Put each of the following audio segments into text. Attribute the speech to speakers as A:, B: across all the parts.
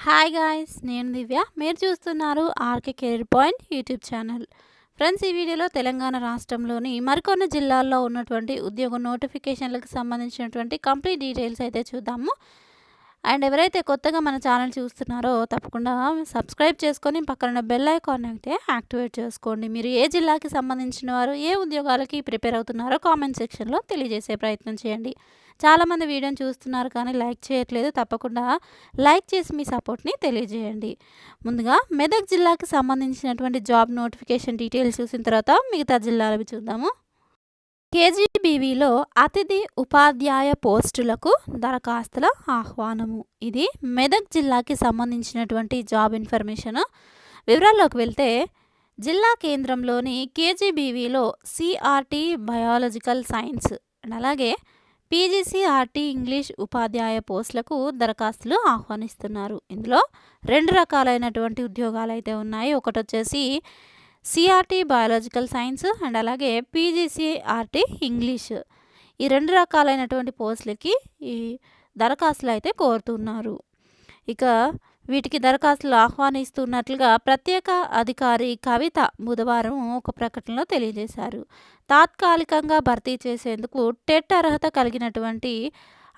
A: Hi guys, నేను దివ్య. మీరు చూస్తున్నారు RK career point YouTube channel. Friends, ఈ వీడియోలో తెలంగాణ రాష్ట్రంలోని మరికొన్ని జిల్లాల్లో ఉన్నటువంటి ఉద్యోగ నోటిఫికేషన్లకు సంబంధించినటువంటి కంప్లీట్ డీటెయిల్స్ అయితే చూద్దాము. అండ్ ఎవరైతే కొత్తగా మన ఛానల్ చూస్తున్నారో తప్పకుండా సబ్స్క్రైబ్ చేసుకొని పక్కన బెల్ ఐకాన్ అయితే యాక్టివేట్ చేసుకోండి. మీరు ఏ జిల్లాకి సంబంధించిన వారు, ఏ ఉద్యోగాలకి ప్రిపేర్ అవుతున్నారో కామెంట్ సెక్షన్లో తెలియజేసే ప్రయత్నం చేయండి. చాలామంది వీడియోని చూస్తున్నారు కానీ లైక్ చేయట్లేదు. తప్పకుండా లైక్ చేసి మీ సపోర్ట్ని తెలియజేయండి. ముందుగా మెదక్ జిల్లాకి సంబంధించినటువంటి జాబ్ నోటిఫికేషన్ డీటెయిల్స్ చూసిన తర్వాత మిగతా జిల్లాలవి చూద్దాము. కేజీబీవీలో అతిథి ఉపాధ్యాయ పోస్టులకు దరఖాస్తుల ఆహ్వానము. ఇది మెదక్ జిల్లాకి సంబంధించినటువంటి జాబ్ ఇన్ఫర్మేషన్. వివరాల్లోకి వెళ్తే జిల్లా కేంద్రంలోని కేజీబీవీలో సిఆర్టీ బయాలజికల్ సైన్స్ అండ్ అలాగే పీజీసీఆర్టీ ఇంగ్లీష్ ఉపాధ్యాయ పోస్టులకు దరఖాస్తులు ఆహ్వానిస్తున్నారు. ఇందులో రెండు రకాలైనటువంటి ఉద్యోగాలు అయితే ఉన్నాయి. ఒకటి వచ్చేసి సిఆర్టీ బయాలజికల్ సైన్స్ అండ్ అలాగే పీజీసీఆర్టీ ఇంగ్లీష్. ఈ రెండు రకాలైనటువంటి పోస్టులకి ఈ దరఖాస్తులు అయితే కోరుతున్నారు. ఇక వీటికి దరఖాస్తులు ఆహ్వానిస్తున్నట్లుగా ప్రత్యేక అధికారి కవిత బుధవారం ఒక ప్రకటనలో తెలియజేశారు. తాత్కాలికంగా భర్తీ చేసేందుకు టెట్ అర్హత కలిగినటువంటి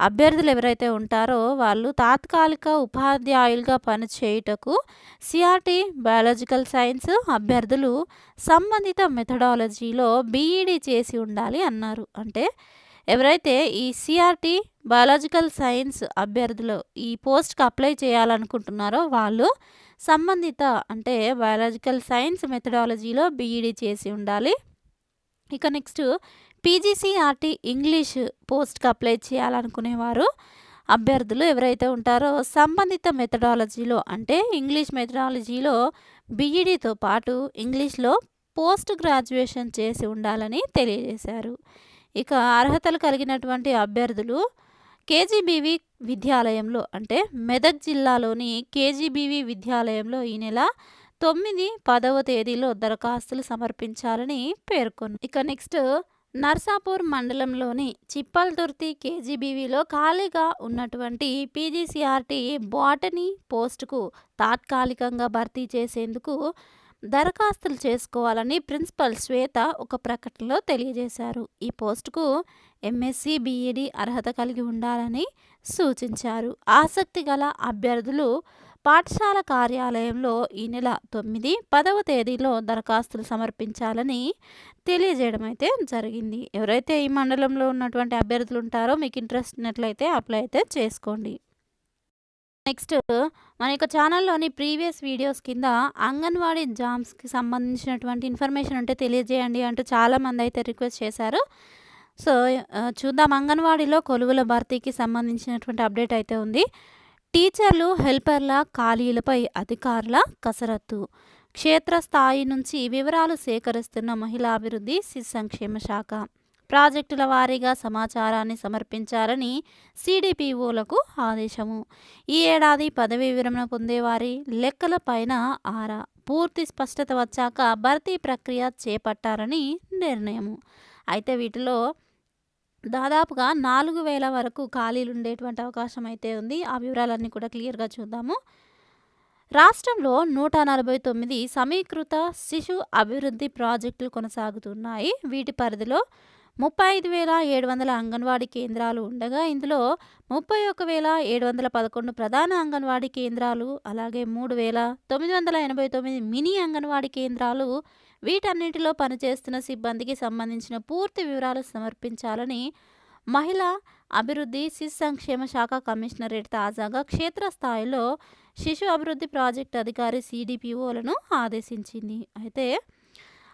A: అభ్యర్థులు ఎవరైతే ఉంటారో వాళ్ళు తాత్కాలిక ఉపాధ్యాయులుగా పనిచేయుటకు సిఆర్టీ బయాలజికల్ సైన్స్ అభ్యర్థులు సంబంధిత మెథడాలజీలో బీఈడీ చేసి ఉండాలి అన్నారు. అంటే ఎవరైతే ఈ సిఆర్టీ బయాలజికల్ సైన్స్ అభ్యర్థులు ఈ పోస్ట్కి అప్లై చేయాలనుకుంటున్నారో వాళ్ళు సంబంధిత అంటే బయాలజికల్ సైన్స్ మెథడాలజీలో బీఈడీ చేసి ఉండాలి. ఇక నెక్స్ట్ పీజీసీఆర్టీ ఇంగ్లీష్ పోస్ట్కి అప్లై చేయాలనుకునేవారు అభ్యర్థులు ఎవరైతే ఉంటారో సంబంధిత మెథడాలజీలో అంటే ఇంగ్లీష్ మెథడాలజీలో బీఈడీతో పాటు ఇంగ్లీష్లో పోస్ట్ గ్రాడ్యుయేషన్ చేసి ఉండాలని తెలియజేశారు. ఇక అర్హతలు కలిగినటువంటి అభ్యర్థులు కేజీబీవీ విద్యాలయంలో అంటే మెదక్ జిల్లాలోని కేజీబీవీ విద్యాలయంలో ఈ నెల 9, 10వ తేదీలో దరఖాస్తులు సమర్పించాలని పేర్కొన్నారు. ఇక నెక్స్ట్ నర్సాపూర్ మండలంలోని చిప్పల్దుర్తి కేజీబీవీలో ఖాళీగా ఉన్నటువంటి పీజీసీఆర్టీ బాటనీ పోస్టుకు తాత్కాలికంగా భర్తీ చేసేందుకు దరఖాస్తులు చేసుకోవాలని ప్రిన్సిపల్ శ్వేత ఒక ప్రకటనలో తెలియజేశారు. ఈ పోస్టుకు ఎంఎస్సి బీఈడీ అర్హత కలిగి ఉండాలని సూచించారు. ఆసక్తి గల అభ్యర్థులు పాఠశాల కార్యాలయంలో ఈ నెల 9, 10వ తేదీలో దరఖాస్తులు సమర్పించాలని తెలియజేయడం అయితే జరిగింది. ఎవరైతే ఈ మండలంలో ఉన్నటువంటి అభ్యర్థులు ఉంటారో మీకు ఇంట్రెస్ట్ ఉన్నట్లయితే అప్లై అయితే చేసుకోండి. నెక్స్ట్ మన యొక్క ఛానల్లోని ప్రీవియస్ వీడియోస్ కింద అంగన్వాడీ జాబ్స్కి సంబంధించినటువంటి ఇన్ఫర్మేషన్ ఉంటే తెలియజేయండి అంటూ చాలామంది అయితే రిక్వెస్ట్ చేశారు. సో చూద్దాం. అంగన్వాడీలో కొలువుల భర్తీకి సంబంధించినటువంటి అప్డేట్ అయితే ఉంది. టీచర్లు, హెల్పర్ల ఖాళీలపై అధికారుల కసరత్తు. క్షేత్రస్థాయి నుంచి వివరాలు సేకరిస్తున్న మహిళా అభివృద్ధి, శిశు సంక్షేమ శాఖ. ప్రాజెక్టుల వారీగా సమాచారాన్ని సమర్పించాలని సిడిపిఓలకు ఆదేశము. ఈ ఏడాది పదవీ విరమణ పొందేవారి లెక్కల పైన ఆరా. పూర్తి స్పష్టత వచ్చాక భర్తీ ప్రక్రియ చేపట్టాలని నిర్ణయము. అయితే వీటిలో దాదాపుగా 4,000 వరకు ఖాళీలు ఉండేటువంటి అవకాశం అయితే ఉంది. ఆ వివరాలన్నీ కూడా క్లియర్గా చూద్దాము. రాష్ట్రంలో 149 సమీకృత శిశు అభివృద్ధి ప్రాజెక్టులు కొనసాగుతున్నాయి. వీటి పరిధిలో 35,700 అంగన్వాడీ కేంద్రాలు ఉండగా ఇందులో 31,711 ప్రధాన అంగన్వాడీ కేంద్రాలు అలాగే 3,989 మినీ అంగన్వాడీ కేంద్రాలు. వీటన్నిటిలో పనిచేస్తున్న సిబ్బందికి సంబంధించిన పూర్తి వివరాలు సమర్పించాలని మహిళా అభివృద్ధి, శిశు సంక్షేమ శాఖ కమిషనరేట్ తాజాగా క్షేత్రస్థాయిలో శిశు అభివృద్ధి ప్రాజెక్టు అధికారి సిడిపిఓలను ఆదేశించింది. అయితే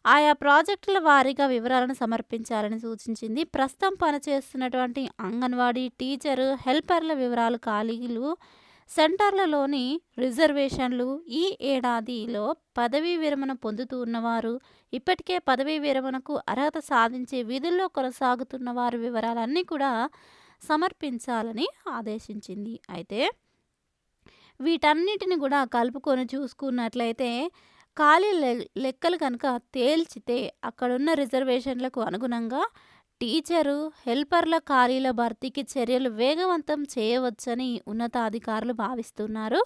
A: ఆయా ప్రాజెక్టుల వారీగా వివరాలను సమర్పించాలని సూచించింది. ప్రస్తుతం పనిచేస్తున్నటువంటి అంగన్వాడీ టీచరు, హెల్పర్ల వివరాలు, ఖాళీలు, సెంటర్లలోని రిజర్వేషన్లు, ఈ ఏడాదిలో పదవీ విరమణ పొందుతూ ఉన్నవారు, ఇప్పటికే పదవీ విరమణకు అర్హత సాధించే విధుల్లో కొనసాగుతున్న వారి వివరాలన్నీ కూడా సమర్పించాలని ఆదేశించింది. అయితే వీటన్నిటిని కూడా కలుపుకొని చూసుకున్నట్లయితే ఖాళీ లెక్కలు కనుక తేల్చితే అక్కడున్న రిజర్వేషన్లకు అనుగుణంగా టీచరు, హెల్పర్ల ఖాళీల భర్తీకి చర్యలు వేగవంతం చేయవచ్చని ఉన్నతాధికారులు భావిస్తున్నారు.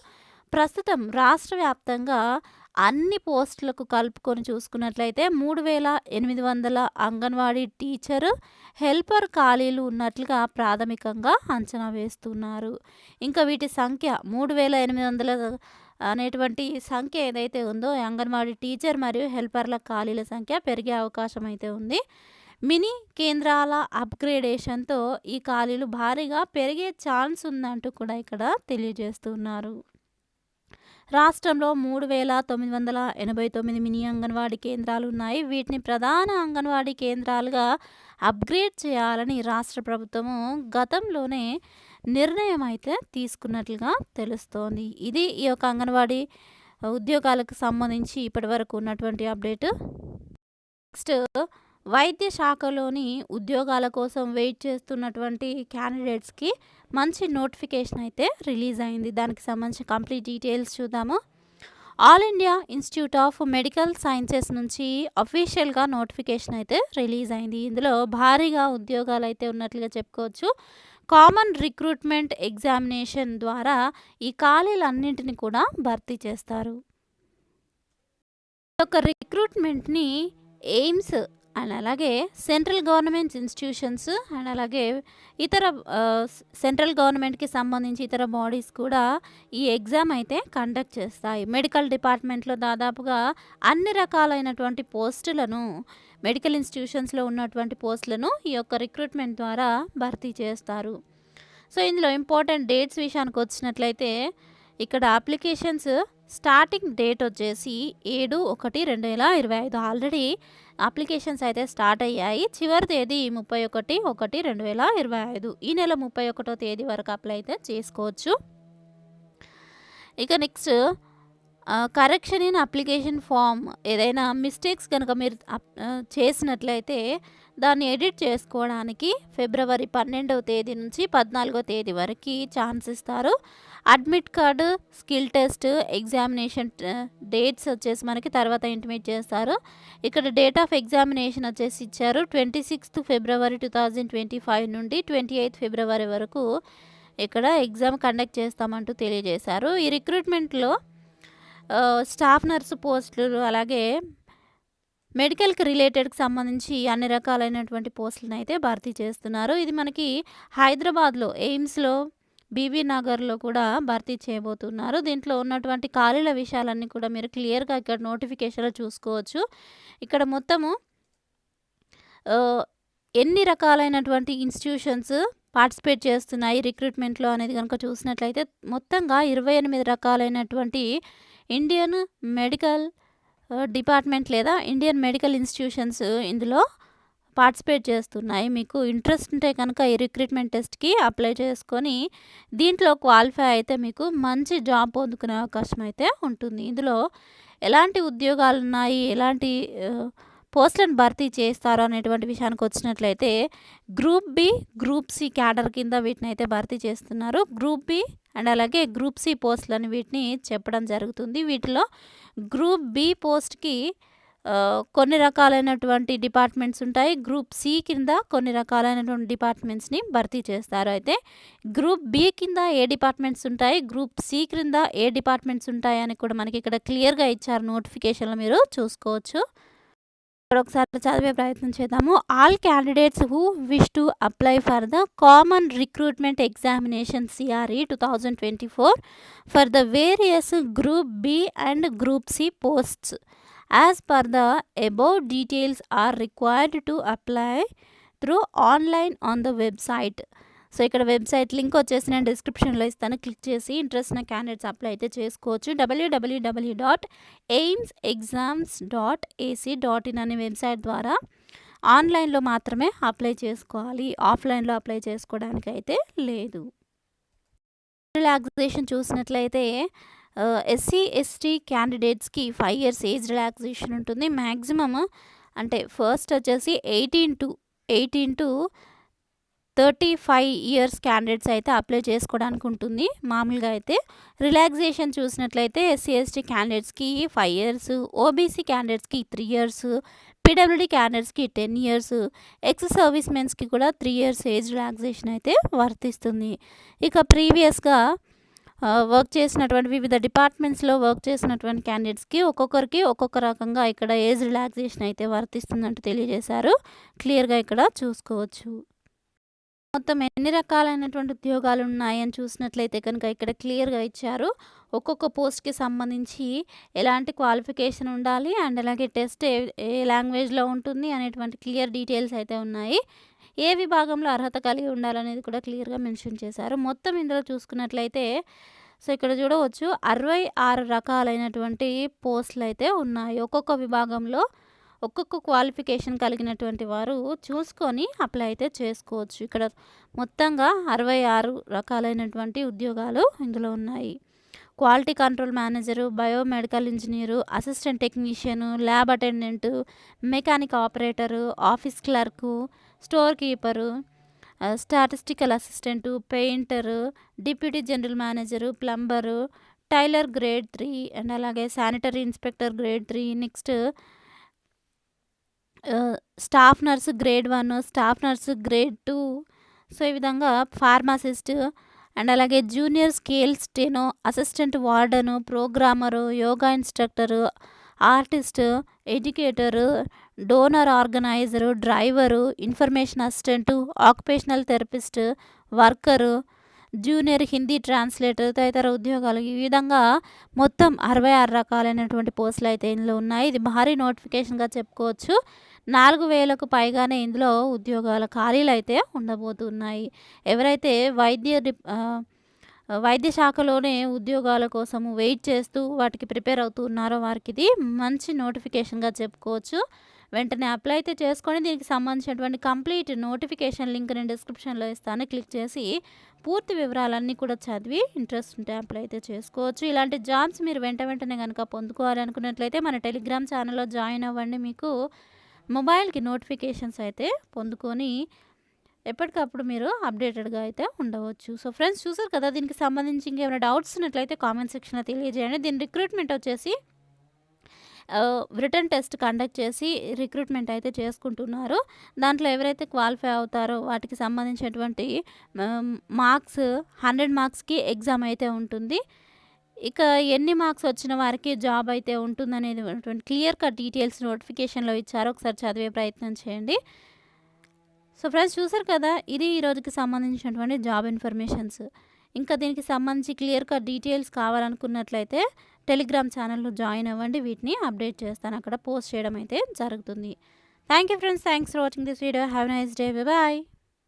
A: ప్రస్తుతం రాష్ట్ర వ్యాప్తంగా అన్ని పోస్టులకు కలుపుకొని చూసుకున్నట్లయితే 3800 అంగన్వాడీ టీచరు, హెల్పర్ ఖాళీలు ఉన్నట్లుగా ప్రాథమికంగా అంచనా వేస్తున్నారు. ఇంకా వీటి సంఖ్య 3800 అనేటువంటి సంఖ్య ఏదైతే ఉందో అంగన్వాడీ టీచర్ మరియు హెల్పర్ల ఖాళీల సంఖ్య పెరిగే అవకాశం అయితే ఉంది. మినీ కేంద్రాల అప్‌గ్రేడేషన్‌తో ఈ ఖాళీలు భారీగా పెరిగే ఛాన్స్ ఉందంటూ కూడా ఇక్కడ తెలియజేస్తున్నారు. రాష్ట్రంలో 3989 మినీ అంగన్వాడీ కేంద్రాలు ఉన్నాయి. వీటిని ప్రధాన అంగన్వాడీ కేంద్రాలుగా అప్‌గ్రేడ్ చేయాలని రాష్ట్ర ప్రభుత్వము గతంలోనే నిర్ణయం అయితే తీసుకున్నట్లుగా తెలుస్తోంది. ఇది ఈ యొక్క అంగన్వాడీ ఉద్యోగాలకు సంబంధించి ఇప్పటివరకు ఉన్నటువంటి అప్డేట్. నెక్స్ట్ వైద్య శాఖలోని ఉద్యోగాల కోసం వెయిట్ చేస్తున్నటువంటి క్యాండిడేట్స్‌కి మంచి నోటిఫికేషన్ అయితే రిలీజ్ అయింది. దానికి సంబంధించిన కంప్లీట్ డీటెయిల్స్ చూద్దాము. All India institute of medical sciences నుంచి అఫీషియల్‌గా నోటిఫికేషన్ అయితే రిలీజ్ అయింది. ఇందులో భారీగా ఉద్యోగాలు అయితే ఉన్నట్లుగా చెప్పుకోవచ్చు. కామన్ రిక్రూట్మెంట్ ఎగ్జామినేషన్ ద్వారా ఈ ఖాళీలన్నింటిని కూడా భర్తీ చేస్తారు. ఈ యొక్క రిక్రూట్మెంట్‌ని ఎయిమ్స్ అండ్ అలాగే సెంట్రల్ గవర్నమెంట్ ఇన్‌స్టిట్యూషన్స్ అండ్ అలాగే ఇతర సెంట్రల్ గవర్నమెంట్‌కి సంబంధించి ఇతర బాడీస్ కూడా ఈ ఎగ్జామ్ అయితే కండక్ట్ చేస్తాయి. మెడికల్ డిపార్ట్మెంట్‌లో దాదాపుగా అన్ని రకాలైనటువంటి పోస్టులను మెడికల్ ఇన్‌స్టిట్యూషన్స్‌లో ఉన్నటువంటి పోస్టులను ఈ యొక్క రిక్రూట్మెంట్ ద్వారా భర్తీ చేస్తారు. సో, ఇందులో ఇంపార్టెంట్ డేట్స్ విషయానికి వచ్చినట్లయితే ఇక్కడ అప్లికేషన్స్ స్టార్టింగ్ డేట్ వచ్చేసి 7/1/2025 ఆల్రెడీ అప్లికేషన్స్ అయితే స్టార్ట్ అయ్యాయి. చివరి తేదీ 31/1/2025. ఈ నెల 31వ తేదీ వరకు అప్లై అయితే చేసుకోవచ్చు. ఇక next correction in application form ఏదైనా మిస్టేక్స్ కనుక మీరు చేసినట్లయితే దాన్ని ఎడిట్ చేసుకోవడానికి ఫిబ్రవరి 12వ తేదీ నుంచి 14వ తేదీ వరకు ఛాన్స్ ఇస్తారు. Admit card, skill test, examination dates వచ్చేసి మనకి తర్వాత ఇంటిమేట్ చేస్తారు. ఇక్కడ డేట్ ఆఫ్ ఎగ్జామినేషన్ వచ్చేసి ఇచ్చారు 26th ఫిబ్రవరి 2025 నుండి 28th ఫిబ్రవరి వరకు ఇక్కడ ఎగ్జామ్ కండక్ట్ చేస్తామంటూ తెలియజేశారు. ఈ రిక్రూట్మెంట్లో స్టాఫ్ నర్సు పోస్టులు అలాగే మెడికల్‌కి రిలేటెడ్‌కి సంబంధించి అన్ని రకాలైనటువంటి పోస్టులను అయితే భర్తీ చేస్తున్నారు. ఇది మనకి హైదరాబాద్‌లో ఎయిమ్స్‌లో, బీబీ నగర్‌లో కూడా భర్తీ చేయబోతున్నారు. దీంట్లో ఉన్నటువంటి ఖాళీల విషయాలన్నీ కూడా మీరు క్లియర్‌గా ఇక్కడ నోటిఫికేషన్‌లో చూసుకోవచ్చు. ఇక్కడ మొత్తము ఎన్ని రకాలైనటువంటి ఇన్‌స్టిట్యూషన్స్ పార్టిసిపేట్ చేస్తున్నాయి రిక్రూట్మెంట్‌లో అనేది గనుక చూసినట్లయితే మొత్తంగా 28 రకాలైనటువంటి ఇండియన్ మెడికల్ డిపార్ట్మెంట్ లేదా ఇండియన్ మెడికల్ ఇన్‌స్టిట్యూషన్స్ ఇందులో పార్టిసిపేట్ చేస్తున్నాయి. మీకు ఇంట్రెస్ట్ ఉంటే కనుక ఈ రిక్రూట్మెంట్ టెస్ట్‌కి అప్లై చేసుకొని దీంట్లో క్వాలిఫై అయితే మీకు మంచి జాబ్ పొందుకునే అవకాశం అయితే ఉంటుంది. ఇందులో ఎలాంటి ఉద్యోగాలున్నాయి, ఎలాంటి పోస్టులను భర్తీ చేస్తారు అనేటువంటి విషయానికి వచ్చినట్లయితే group B, group C cadre కింద వీటిని అయితే భర్తీ చేస్తున్నారు. గ్రూప్ బి అండ్ అలాగే గ్రూప్ సి పోస్టులని వీటిని చెప్పడం జరుగుతుంది. వీటిలో గ్రూప్ బి పోస్ట్‌కి కొన్ని రకాలైనటువంటి డిపార్ట్మెంట్స్ ఉంటాయి. గ్రూప్ సి కింద కొన్ని రకాలైనటువంటి డిపార్ట్మెంట్స్‌ని భర్తీ చేస్తారు. అయితే గ్రూప్ బి కింద ఏ డిపార్ట్మెంట్స్ ఉంటాయి, గ్రూప్ సి క్రింద ఏ డిపార్ట్మెంట్స్ ఉంటాయి అని కూడా మనకి ఇక్కడ క్లియర్‌గా ఇచ్చారు నోటిఫికేషన్‌లో మీరు చూసుకోవచ్చు. ఇక్కడ ఒకసారి చదివే ప్రయత్నం చేద్దాము. All candidates who wish to apply for the common recruitment examination CRE 2024 for the various group B and group C posts as per the above details are required to apply through online on the website. So ఇక్కడ website link వచ్చేసి నేను డిస్క్రిప్షన్లో ఇస్తాను. Click చేసి interest ఉన్న candidates apply అయితే చేసుకోవచ్చు. www.aimsexams.ac.in అనే వెబ్సైట్ ద్వారా ఆన్లైన్లో మాత్రమే అప్లై చేసుకోవాలి. ఆఫ్లైన్లో అప్లై చేసుకోవడానికి అయితే లేదు. రిలాక్సేషన్ చూసినట్లయితే SC, ST క్యాండిడేట్స్‌కి 5 years ఏజ్ రిలాక్సేషన్ ఉంటుంది. మ్యాక్సిమమ్ అంటే ఫస్ట్ వచ్చేసి 18 to 35 years క్యాండిడేట్స్ అయితే అప్లై చేసుకోవడానికి ఉంటుంది. మామూలుగా అయితే రిలాక్సేషన్ చూసినట్లయితే SC, ST క్యాండిడేట్స్‌కి 5 years, OBC క్యాండిడేట్స్‌కి 3 years, PWD క్యాండిడేట్స్‌కి 10 years, ఎక్స్ సర్వీస్ మెన్స్‌కి కూడా 3 years ఏజ్ రిలాక్సేషన్ అయితే వర్తిస్తుంది. ఇక ప్రీవియస్‌గా వర్క్ చేసినటువంటి వివిధ డిపార్ట్మెంట్స్‌లో వర్క్ చేసినటువంటి క్యాండిడేట్స్‌కి ఒక్కొక్కరికి ఒక్కొక్క రకంగా ఇక్కడ ఏజ్ రిలాక్సేషన్ అయితే వర్తిస్తుందంటూ తెలియజేశారు. క్లియర్‌గా ఇక్కడ చూసుకోవచ్చు. మొత్తం ఎన్ని రకాలైనటువంటి ఉద్యోగాలున్నాయని చూసినట్లయితే కనుక ఇక్కడ క్లియర్‌గా ఇచ్చారు. ఒక్కొక్క పోస్ట్‌కి సంబంధించి ఎలాంటి క్వాలిఫికేషన్ ఉండాలి అండ్ అలాగే టెస్ట్ ఏ ఏ లాంగ్వేజ్‌లో ఉంటుంది అనేటువంటి క్లియర్ డీటెయిల్స్ అయితే ఉన్నాయి. ఏ విభాగంలో అర్హత కలిగి ఉండాలనేది కూడా క్లియర్‌గా మెన్షన్ చేశారు. మొత్తం ఇందులో చూసుకున్నట్లయితే ఇక్కడ చూడవచ్చు 66 రకాలైనటువంటి పోస్టులైతే ఉన్నాయి. ఒక్కొక్క విభాగంలో ఒక్కొక్క క్వాలిఫికేషన్ కలిగినటువంటి వారు చూసుకొని అప్లై అయితే చేసుకోవచ్చు. ఇక్కడ మొత్తంగా 66 రకాలైనటువంటి ఉద్యోగాలు ఇందులో ఉన్నాయి. Quality control manager, biomedical engineer, assistant technician, lab attendant, mechanic operator, office clerk, store keeper, statistical assistant, painter, deputy general manager, plumber, tailor grade 3 and అలాగే sanitary inspector grade 3, next staff nurse grade 1, staff nurse grade 2. ఈ విధంగా pharmacist and అలాగే junior scale steno, assistant warden, programmer, yoga instructor, artist, educator, donor organiser, driver, information assistant, occupational therapist, worker, junior Hindi translator తదితర ఉద్యోగాలు. ఈ విధంగా మొత్తం 66 రకాలైనటువంటి పోస్టులు అయితే ఇందులో ఉన్నాయి. ఇది భారీ నోటిఫికేషన్గా చెప్పుకోవచ్చు. 4000కు పైగానే ఇందులో ఉద్యోగాల ఖాళీలు అయితే ఉండబోతున్నాయి. ఎవరైతే వైద్య శాఖలోనే ఉద్యోగాల కోసము వెయిట్ చేస్తూ వాటికి ప్రిపేర్ అవుతూ ఉన్నారో వారికి ఇది మంచి నోటిఫికేషన్గా చెప్పుకోవచ్చు. వెంటనే అప్లై అయితే చేసుకొని దీనికి సంబంధించినటువంటి కంప్లీట్ నోటిఫికేషన్ లింక్ నేను డిస్క్రిప్షన్లో ఇస్తాను. క్లిక్ చేసి పూర్తి వివరాలన్నీ కూడా చదివి ఇంట్రెస్ట్ ఉంటే అప్లై అయితే చేసుకోవచ్చు. ఇలాంటి జాబ్స్ మీరు వెంటనే కనుక పొందుకోవాలి అనుకున్నట్లయితే మన టెలిగ్రామ్ ఛానల్లో జాయిన్ అవ్వండి. మీకు మొబైల్కి నోటిఫికేషన్స్ అయితే పొందుకొని ఎప్పటికప్పుడు మీరు అప్డేటెడ్గా అయితే ఉండవచ్చు. ఫ్రెండ్స్ చూసారు కదా, దీనికి సంబంధించి ఇంకేమైనా డౌట్స్ ఉన్నట్లయితే కామెంట్ సెక్షన్లో తెలియజేయండి. దీని రిక్రూట్మెంట్ వచ్చేసి రిటన్ టెస్ట్ కండక్ట్ చేసి రిక్రూట్మెంట్ అయితే చేసుకుంటున్నారు. దాంట్లో ఎవరైతే క్వాలిఫై అవుతారో వాటికి సంబంధించినటువంటి మార్క్స్ 100 మార్క్స్కి ఎగ్జామ్ అయితే ఉంటుంది. ఇక ఎన్ని మార్క్స్ వచ్చిన వారికి జాబ్ అయితే ఉంటుందనేది క్లియర్ కట్ డీటెయిల్స్ నోటిఫికేషన్లో ఇచ్చారు. ఒకసారి చదివే ప్రయత్నం చేయండి. ఫ్రెండ్స్ చూసారు కదా, ఇది ఈరోజుకి సంబంధించినటువంటి జాబ్ ఇన్ఫర్మేషన్స్. ఇంకా దీనికి సంబంధించి క్లియర్ కట్ డీటెయిల్స్ కావాలనుకున్నట్లయితే టెలిగ్రామ్ ఛానల్లో జాయిన్ అవ్వండి. వీటిని అప్డేట్ చేస్తాను, అక్కడ పోస్ట్ చేయడం అయితే జరుగుతుంది. Thank you friends, thanks for watching this video. Have a nice day. Bye.